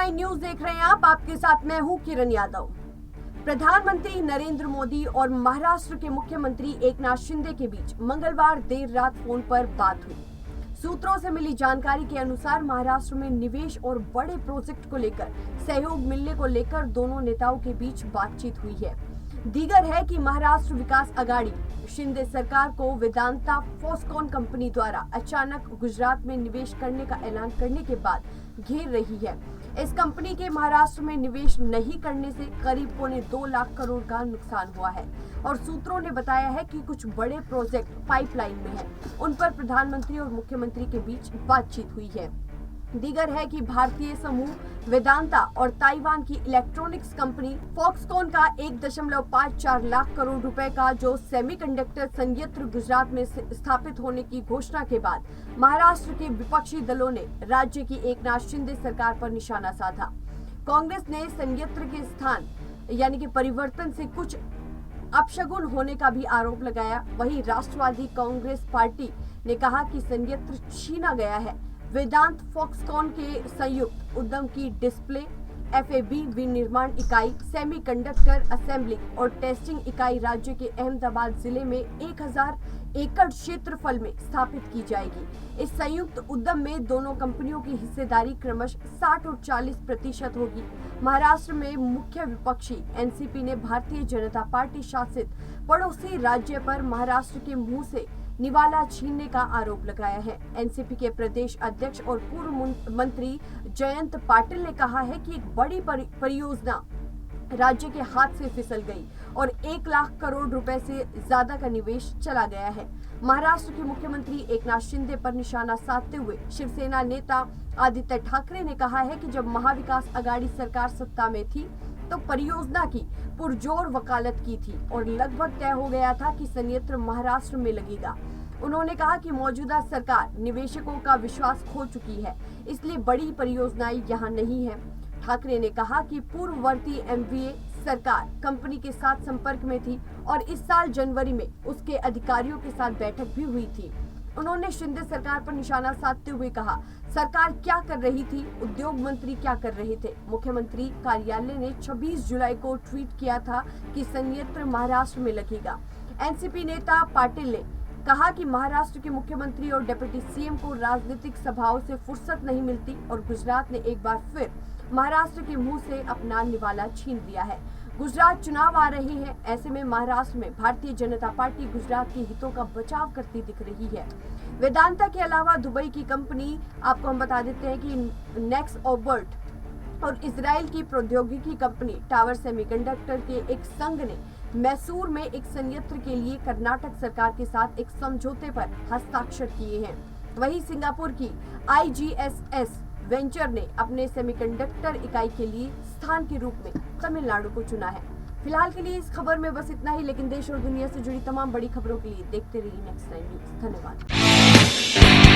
9 news देख रहे हैं आप। आपके साथ मैं हूं किरण यादव। प्रधानमंत्री नरेंद्र मोदी और महाराष्ट्र के मुख्यमंत्री एकनाथ शिंदे के बीच मंगलवार देर रात फोन पर बात हुई। सूत्रों से मिली जानकारी के अनुसार महाराष्ट्र में निवेश और बड़े प्रोजेक्ट को लेकर सहयोग मिलने को लेकर दोनों नेताओं के बीच बातचीत हुई है। दीगर है कि महाराष्ट्र विकास आघाड़ी शिंदे सरकार को वेदांता फॉक्सकॉन कंपनी द्वारा अचानक गुजरात में निवेश करने का ऐलान करने के बाद घेर रही है। इस कंपनी के महाराष्ट्र में निवेश नहीं करने से करीब 2.25 लाख करोड़ का नुकसान हुआ है और सूत्रों ने बताया है कि कुछ बड़े प्रोजेक्ट पाइपलाइन में हैं। उन पर प्रधानमंत्री और मुख्यमंत्री के बीच बातचीत हुई है। दीगर है कि भारतीय समूह वेदांता और ताइवान की इलेक्ट्रॉनिक्स कंपनी फॉक्सकॉन का 1.54 लाख करोड़ रुपए का जो सेमीकंडक्टर संयंत्र गुजरात में स्थापित होने की घोषणा के बाद महाराष्ट्र के विपक्षी दलों ने राज्य की एकनाथ शिंदे सरकार पर निशाना साधा। कांग्रेस ने संयंत्र के स्थान यानी कि परिवर्तन से कुछ अपशगुन होने का भी आरोप लगाया। वहीं राष्ट्रवादी कांग्रेस पार्टी ने कहा कि संयंत्र छीना गया है। वेदांत फॉक्सकॉन के संयुक्त उद्यम की डिस्प्ले, एफएबी विनिर्माण इकाई, सेमीकंडक्टर असेंबली और टेस्टिंग इकाई राज्य के अहमदाबाद जिले में 1000 एकड़ क्षेत्रफल में स्थापित की जाएगी। इस संयुक्त उद्यम में दोनों कंपनियों की हिस्सेदारी क्रमशः 60 और 40% होगी। महाराष्ट्र में मुख्य विपक्षी एनसीपी ने भारतीय जनता पार्टी शासित पड़ोसी राज्य पर महाराष्ट्र के मुंह से निवाला छीनने का आरोप लगाया है। एनसीपी के प्रदेश अध्यक्ष और पूर्व मंत्री जयंत पाटिल ने कहा है कि एक बड़ी परियोजना राज्य के हाथ से फिसल गई और 1 लाख करोड़ रुपए से ज्यादा का निवेश चला गया है। महाराष्ट्र के मुख्यमंत्री एकनाथ शिंदे पर निशाना साधते हुए शिवसेना नेता आदित्य ठाकरे ने कहा है कि जब महाविकास आघाड़ी सरकार सत्ता में थी तो परियोजना की पुरजोर वकालत की थी और लगभग तय हो गया था कि संयंत्र महाराष्ट्र में लगेगा। उन्होंने कहा कि मौजूदा सरकार निवेशकों का विश्वास खो चुकी है, इसलिए बड़ी परियोजनाएं यहां नहीं है। ठाकरे ने कहा कि पूर्ववर्ती एमवीए सरकार कंपनी के साथ संपर्क में थी और इस साल जनवरी में उसके अधिकारियों के साथ बैठक भी हुई थी। उन्होंने शिंदे सरकार पर निशाना साधते हुए कहा, सरकार क्या कर रही थी, उद्योग मंत्री क्या कर रहे थे। मुख्यमंत्री कार्यालय ने 26 जुलाई को ट्वीट किया था कि संयंत्र महाराष्ट्र में लगेगा। एनसीपी नेता पाटिल ने कहा कि महाराष्ट्र के मुख्यमंत्री और डिप्टी सीएम को राजनीतिक सभाओं से फुर्सत नहीं मिलती और गुजरात ने एक बार फिर महाराष्ट्र के मुंह से अपना निवाला छीन लिया है। गुजरात चुनाव आ रहे हैं, ऐसे में महाराष्ट्र में भारतीय जनता पार्टी गुजरात के हितों का बचाव करती दिख रही है। वेदांता के अलावा दुबई की कंपनी, आपको हम बता देते हैं कि नेक्स ओबर्ट और इजराइल की प्रौद्योगिकी कंपनी टावर सेमीकंडक्टर के एक संघ ने मैसूर में एक संयंत्र के लिए कर्नाटक सरकार के साथ एक समझौते पर हस्ताक्षर किए हैं। वहीं सिंगापुर की IGSS वेंचर ने अपने सेमीकंडक्टर इकाई के लिए स्थान के रूप में तमिलनाडु को चुना है। फिलहाल के लिए इस खबर में बस इतना ही, लेकिन देश और दुनिया से जुड़ी तमाम बड़ी खबरों के लिए देखते रहिए नेक्स्ट 9 न्यूज। धन्यवाद।